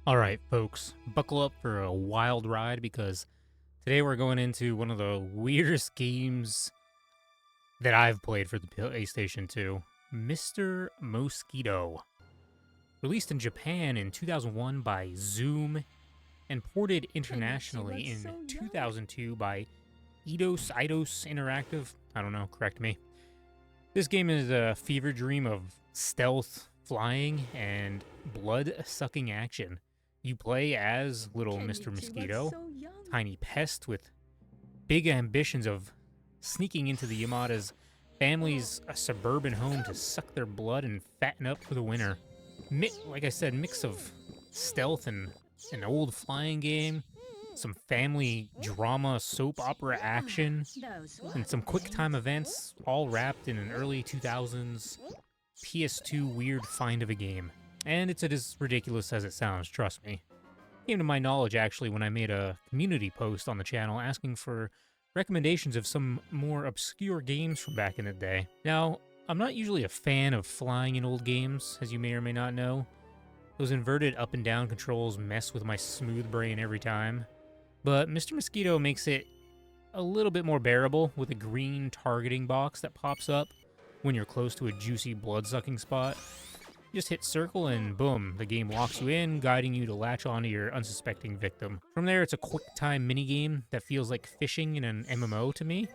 All right, folks, buckle up for a wild ride because today we're going into one of the weirdest games that I've played for the PlayStation 2, Mister Mosquito. Released in Japan in 2001 by Zoom and ported internationally in 2002 by Eidos Interactive. I don't know, correct me. This game is a fever dream of stealth, flying, and blood-sucking action. You play as little Mr. Mosquito, tiny pest with big ambitions of sneaking into the Yamada's family's suburban home to suck their blood and fatten up for the winter. Like I said, mix of stealth and an old flying game, some family drama, soap opera action, and some quick time events, all wrapped in an early 2000s PS2 weird find of a game. And it's as ridiculous as it sounds, trust me. Came to my knowledge actually when I made a community post on the channel asking for recommendations of some more obscure games from back in the day. Now, I'm not usually a fan of flying in old games, as you may or may not know. Those inverted up and down controls mess with my smooth brain every time. But Mr. Mosquito makes it a little bit more bearable with a green targeting box that pops up when you're close to a juicy blood-sucking spot. You just hit circle and boom, the game locks you in, guiding you to latch onto your unsuspecting victim. From there, it's a quick time minigame that feels like fishing in an MMO to me.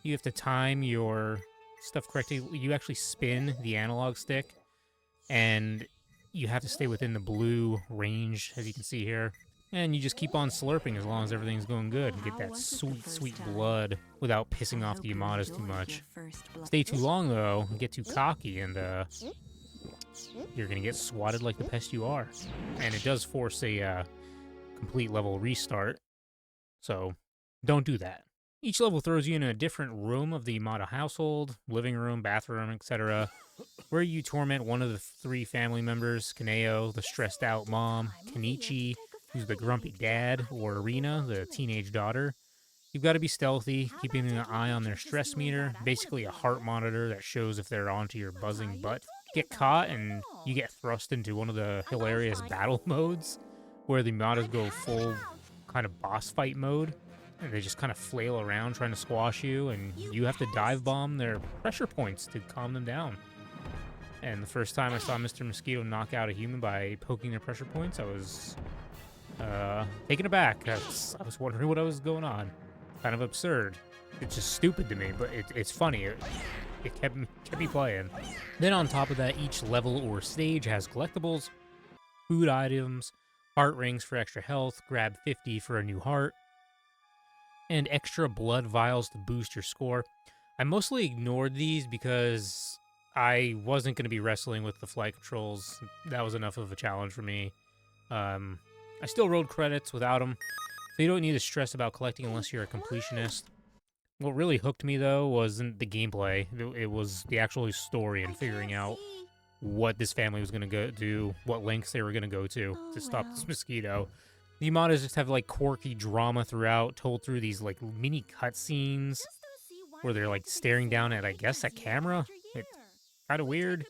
You have to time your stuff correctly. You actually spin the analog stick, and you have to stay within the blue range, as you can see here. And you just keep on slurping as long as everything's going good and get that sweet, sweet blood without pissing off the Yamadas too much. Stay too long, though, and get too cocky, and you're going to get swatted like the pest you are. And it does force a complete level restart, so don't do that. Each level throws you in a different room of the Yamada household, living room, bathroom, etc., where you torment one of the three family members, Kaneo, the stressed out mom, Kenichi, who's the grumpy dad, or Rina, the teenage daughter. You've got to be stealthy, keeping an eye on their stress meter, basically a heart monitor that shows if they're onto your buzzing butt. Get caught and you get thrust into one of the hilarious battle modes where the Yamadas go full kind of boss fight mode. And they just kind of flail around trying to squash you, and you have to dive bomb their pressure points to calm them down. And the first time I saw Mr. Mosquito knock out a human by poking their pressure points, I was taken aback. I was wondering what was going on. Kind of absurd. It's just stupid to me, but it's funny. It kept me playing. Then on top of that, each level or stage has collectibles, food items, heart rings for extra health, grab 50 for a new heart, and extra blood vials to boost your score. I mostly ignored these because I wasn't going to be wrestling with the flight controls. That was enough of a challenge for me. I still rolled credits without them, so you don't need to stress about collecting unless you're a completionist. What really hooked me, though, wasn't the gameplay. It was the actual story and figuring out what this family was going to go do, what lengths they were going to go to stop this mosquito. The Yamadas just have, like, quirky drama throughout, told through these, like, mini cutscenes where they're, like, staring down at, I guess, a camera. It's kind of weird,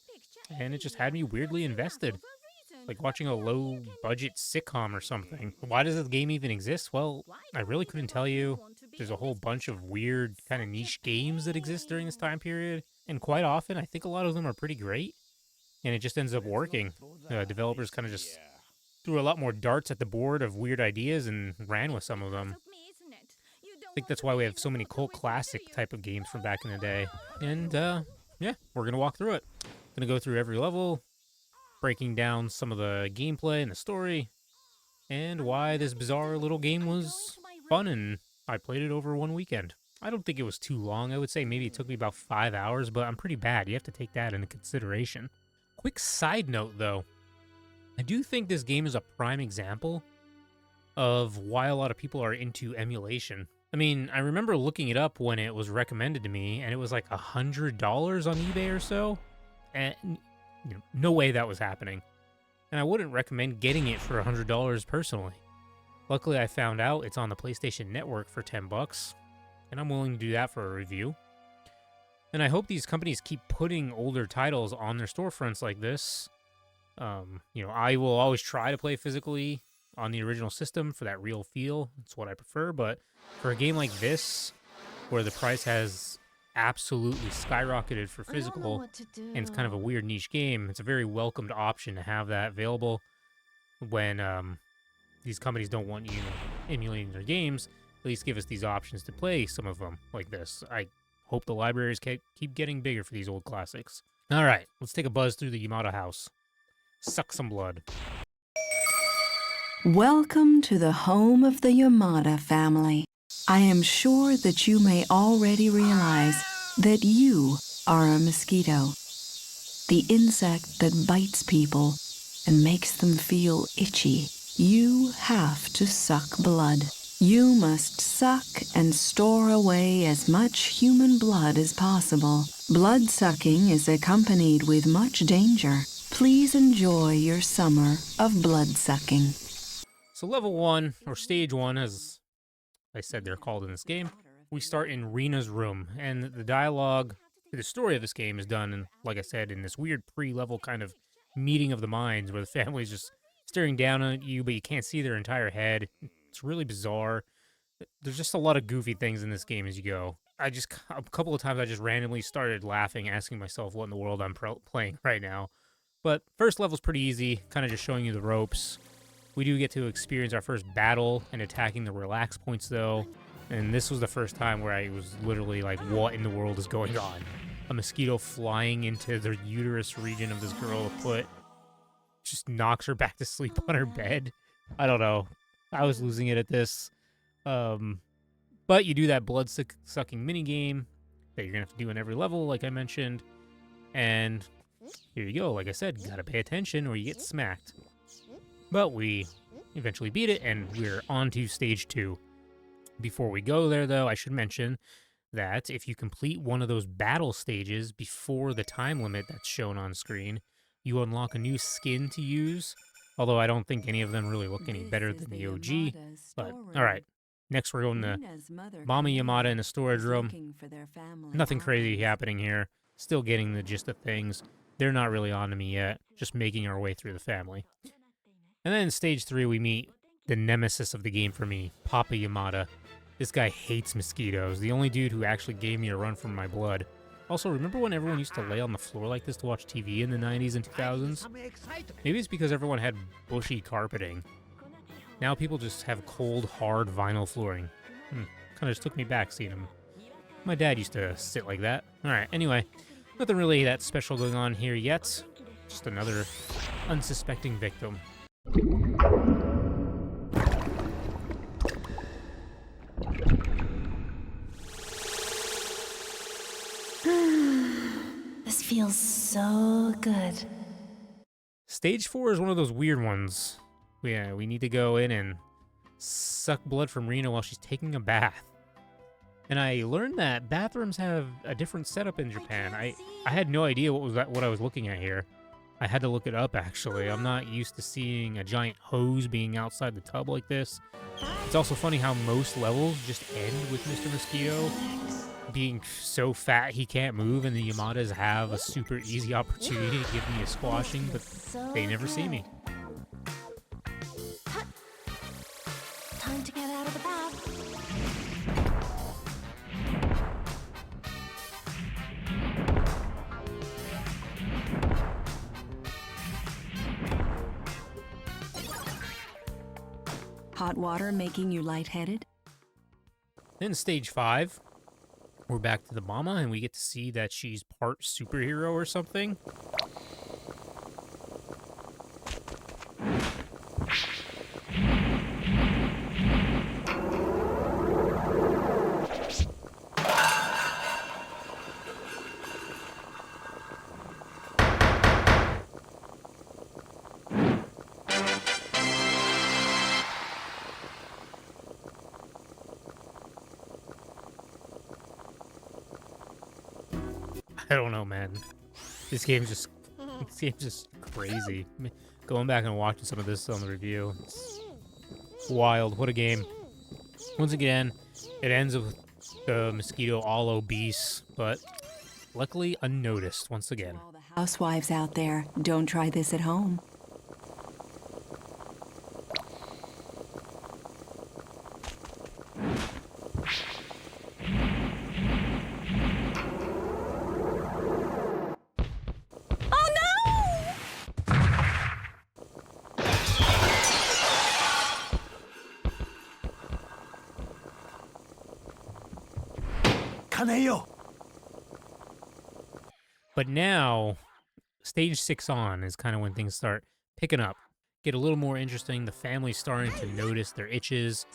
and it just had me weirdly invested. Like watching a low-budget sitcom or something. Why does this game even exist? Well, I really couldn't tell you. There's a whole bunch of weird, kind of niche games that exist during this time period, and quite often, I think a lot of them are pretty great, and it just ends up working. Developers kind of just threw a lot more darts at the board of weird ideas and ran with some of them. I think that's why we have so many cult classic type of games from back in the day. And, yeah, we're going to walk through it. Going to go through every level, breaking down some of the gameplay and the story, and why this bizarre little game was fun, and I played it over one weekend. I don't think it was too long. I would say maybe it took me about 5 hours, but I'm pretty bad. You have to take that into consideration. Quick side note, though. I do think this game is a prime example of why a lot of people are into emulation. I mean, I remember looking it up when it was recommended to me, and it was like $100 on eBay or so, and no way that was happening. And I wouldn't recommend getting it for $100 personally. Luckily, I found out it's on the PlayStation Network for $10, and I'm willing to do that for a review. And I hope these companies keep putting older titles on their storefronts like this, I will always try to play physically on the original system for that real feel. It's what I prefer. But for a game like this, where the price has absolutely skyrocketed for physical, and it's kind of a weird niche game, it's a very welcomed option to have that available when these companies don't want you emulating their games. At least give us these options to play some of them like this. I hope the libraries keep getting bigger for these old classics. All right, let's take a buzz through the Yamada house. Suck some blood. Welcome to the home of the Yamada family. I am sure that you may already realize that you are a mosquito, the insect that bites people and makes them feel itchy. You have to suck blood. You must suck and store away as much human blood as possible. Blood sucking is accompanied with much danger. Please enjoy your summer of blood sucking. So level 1, or stage 1, as I said they're called in this game, we start in Rina's room, and the dialogue, the story of this game is done, in, like I said, in this weird pre-level kind of meeting of the minds where the family is just staring down at you, but you can't see their entire head. It's really bizarre. There's just a lot of goofy things in this game as you go. A couple of times I just randomly started laughing, asking myself what in the world I'm playing right now. But first level's pretty easy, kind of just showing you the ropes. We do get to experience our first battle and attacking the relax points, though. And this was the first time where I was literally like, what in the world is going on? A mosquito flying into the uterus region of this girl foot just knocks her back to sleep on her bed. I don't know. I was losing it at this. But you do that blood-sucking minigame that you're going to have to do in every level, like I mentioned. And here you go. Like I said, you got to pay attention or you get smacked. But we eventually beat it, and we're on to stage 2. Before we go there, though, I should mention that if you complete one of those battle stages before the time limit that's shown on screen, you unlock a new skin to use. Although I don't think any of them really look any better than the OG. But, alright. Next, we're going to Mama Yamada in the storage room. Nothing crazy happening here. Still getting the gist of things. They're not really on to me yet. Just making our way through the family. And then in stage 3, we meet the nemesis of the game for me, Papa Yamada. This guy hates mosquitoes. The only dude who actually gave me a run for my blood. Also, remember when everyone used to lay on the floor like this to watch TV in the 90s and 2000s? Maybe it's because everyone had bushy carpeting. Now people just have cold, hard vinyl flooring. Kind of just took me back seeing him. My dad used to sit like that. Alright, anyway. Nothing really that special going on here yet. Just another unsuspecting victim. This feels so good. Stage 4 is one of those weird ones. We need to go in and suck blood from Rina while she's taking a bath. And I learned that bathrooms have a different setup in Japan. I had no idea what I was looking at here. I had to look it up, actually. I'm not used to seeing a giant hose being outside the tub like this. It's also funny how most levels just end with Mister Mosquito being so fat he can't move, and the Yamadas have a super easy opportunity to give me a squashing, but they never see me. Time to get out of the bath. Hot water making you lightheaded? Then stage 5, we're back to the mama, and we get to see that she's part superhero or something. I don't know, man. This game's just crazy. Going back and watching some of this on the review, it's wild. What a game. Once again, it ends with the mosquito all obese, but luckily unnoticed once again. All the housewives out there, don't try this at home. But now, stage 6 on is kind of when things start picking up. Get a little more interesting. The family's starting to notice their itches,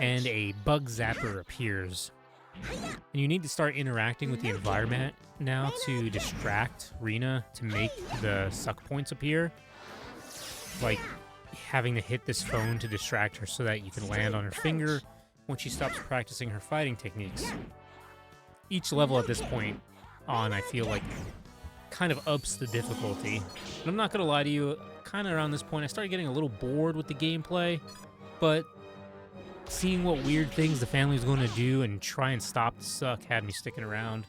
and a bug zapper appears. And you need to start interacting with the environment now to distract Rena to make the suck points appear. Like having to hit this phone to distract her so that you can land on her finger when she stops practicing her fighting techniques. Each level at this point on, I feel like, kind of ups the difficulty. And I'm not going to lie to you, kind of around this point, I started getting a little bored with the gameplay, but seeing what weird things the family was going to do and try and stop the suck had me sticking around.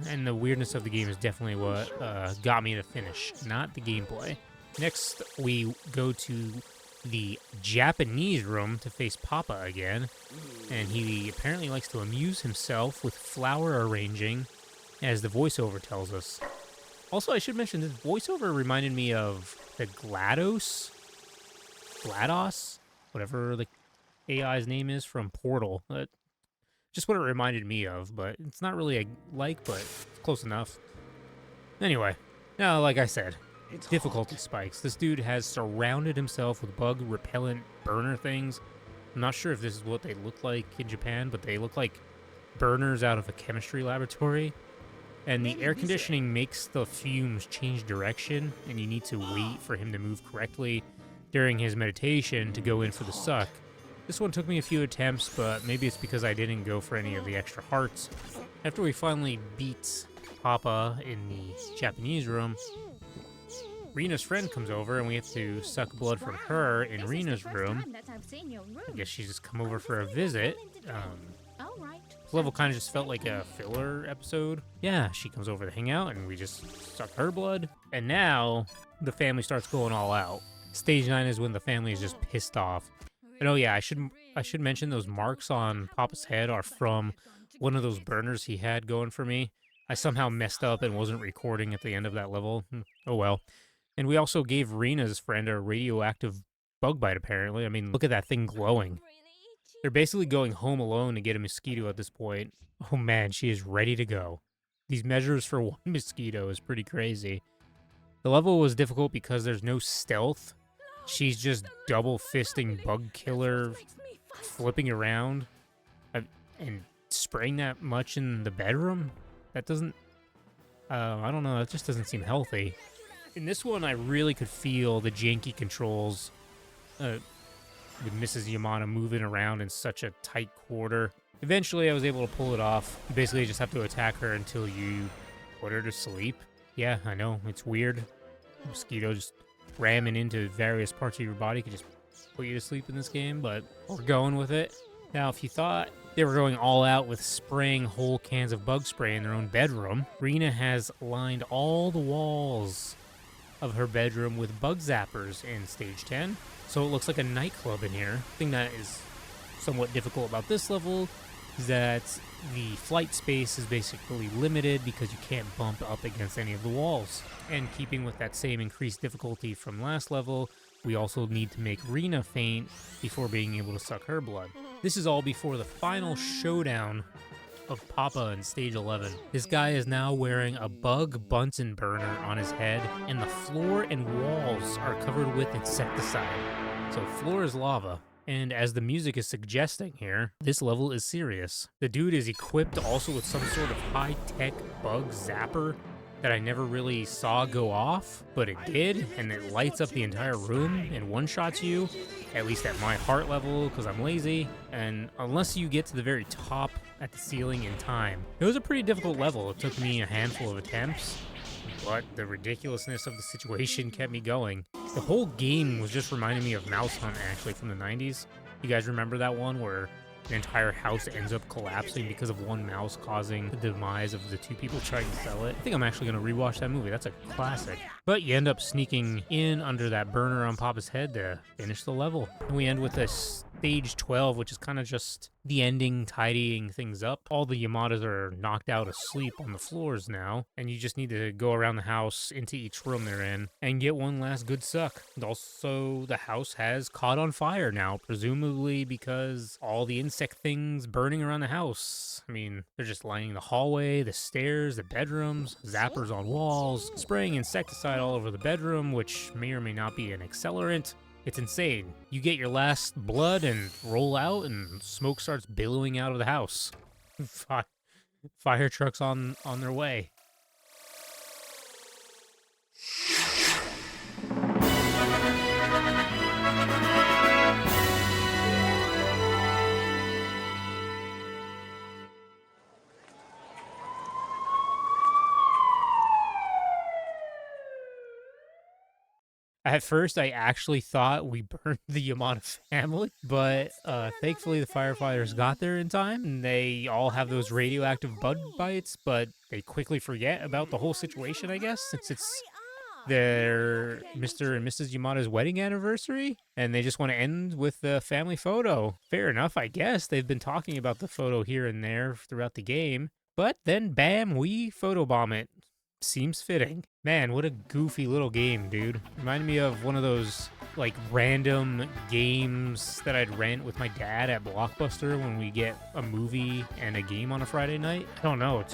And the weirdness of the game is definitely what got me to finish, not the gameplay. Next, we go to the Japanese room to face Papa again, and he apparently likes to amuse himself with flower arranging, as the voiceover tells us. Also, I should mention, this voiceover reminded me of the GLaDOS, whatever the AI's name is from Portal. Just what it reminded me of, but it's not really but it's close enough. Anyway, now, like I said, difficulty spikes. This dude has surrounded himself with bug-repellent burner things. I'm not sure if this is what they look like in Japan, but they look like burners out of a chemistry laboratory. And the air conditioning makes the fumes change direction, and you need to wait for him to move correctly during his meditation to go in for the suck. This one took me a few attempts, but maybe it's because I didn't go for any of the extra hearts. After we finally beat Papa in the Japanese room, Rena's friend comes over, and we have to suck blood from her in Rena's room. I guess she's just come over for a visit. This level kind of just felt like a filler episode. Yeah, she comes over to hang out, and we just suck her blood. And now, the family starts going all out. Stage 9 is when the family is just pissed off. And oh yeah, I should mention those marks on Papa's head are from one of those burners he had going for me. I somehow messed up and wasn't recording at the end of that level. Oh well. And we also gave Rena's friend a radioactive bug bite, apparently. I mean, look at that thing glowing. They're basically going home alone to get a mosquito at this point. Oh man, she is ready to go. These measures for one mosquito is pretty crazy. The level was difficult because there's no stealth. She's just double fisting bug killer, flipping around, and spraying that much in the bedroom? That doesn't, I don't know, that just doesn't seem healthy. In this one, I really could feel the janky controls with Mrs. Yamada moving around in such a tight quarter. Eventually, I was able to pull it off. You basically just have to attack her until you put her to sleep. Yeah, I know, it's weird. Mosquito just ramming into various parts of your body could just put you to sleep in this game, but we're going with it. Now, if you thought they were going all out with spraying whole cans of bug spray in their own bedroom, Rena has lined all the walls of her bedroom with bug zappers in stage 10. So it looks like a nightclub in here. The thing that is somewhat difficult about this level is that the flight space is basically limited because you can't bump up against any of the walls. And keeping with that same increased difficulty from last level, we also need to make Rena faint before being able to suck her blood. This is all before the final showdown of Papa in stage 11. This guy is now wearing a bug Bunsen burner on his head, and the floor and walls are covered with insecticide. So floor is lava. And as the music is suggesting here, this level is serious. The dude is equipped also with some sort of high-tech bug zapper that I never really saw go off, but it did, and it lights up the entire room and one-shots you, at least at my heart level, because I'm lazy, and unless you get to the very top at the ceiling in time. It was a pretty difficult level. It took me a handful of attempts, but the ridiculousness of the situation kept me going. The whole game was just reminding me of Mouse Hunt, actually, from the 90s. You guys remember that one where the entire house ends up collapsing because of one mouse causing the demise of the two people trying to sell it? I think I'm actually going to rewatch that movie. That's a classic. But you end up sneaking in under that burner on Papa's head to finish the level. And we end with a stage 12, which is kind of just the ending tidying things up. All the Yamadas are knocked out asleep on the floors now, and you just need to go around the house into each room they're in and get one last good suck. And also, the house has caught on fire now, presumably because all the insect things burning around the house. I mean, they're just lining the hallway, the stairs, the bedrooms, zappers on walls, spraying insecticide all over the bedroom, which may or may not be an accelerant. It's insane. You get your last blood and roll out, and smoke starts billowing out of the house. Fire trucks on their way. At first, I actually thought we burned the Yamada family, but thankfully the firefighters got there in time, and they all have those radioactive bug bites, but they quickly forget about the whole situation, I guess, since it's their Mr. and Mrs. Yamada's wedding anniversary, and they just want to end with the family photo. Fair enough, I guess. They've been talking about the photo here and there throughout the game, but then bam, we photobomb it. Seems fitting. Man, what a goofy little game, dude. Reminded me of one of those, like, random games that I'd rent with my dad at Blockbuster when we get a movie and a game on a Friday night. I don't know,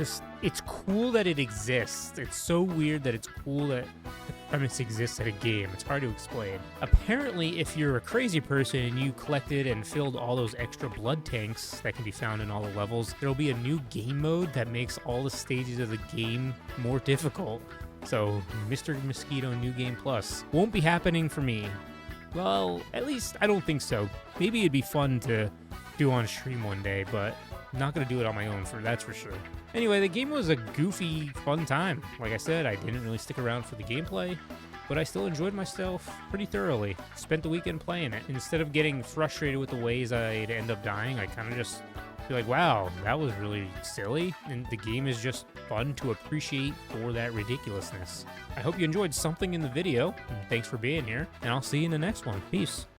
it's cool that it exists. It's so weird that it's cool that the premise exists at a game. It's hard to explain. Apparently, if you're a crazy person and you collected and filled all those extra blood tanks that can be found in all the levels, there'll be a new game mode that makes all the stages of the game more difficult. So, Mister Mosquito New Game Plus won't be happening for me. Well, at least I don't think so. Maybe it'd be fun to do on stream one day, but I'm not going to do it on my own, that's for sure. Anyway, the game was a goofy, fun time. Like I said, I didn't really stick around for the gameplay, but I still enjoyed myself pretty thoroughly. Spent the weekend playing it. Instead of getting frustrated with the ways I'd end up dying, I kind of just feel like, wow, that was really silly. And the game is just fun to appreciate for that ridiculousness. I hope you enjoyed something in the video. And thanks for being here, and I'll see you in the next one. Peace.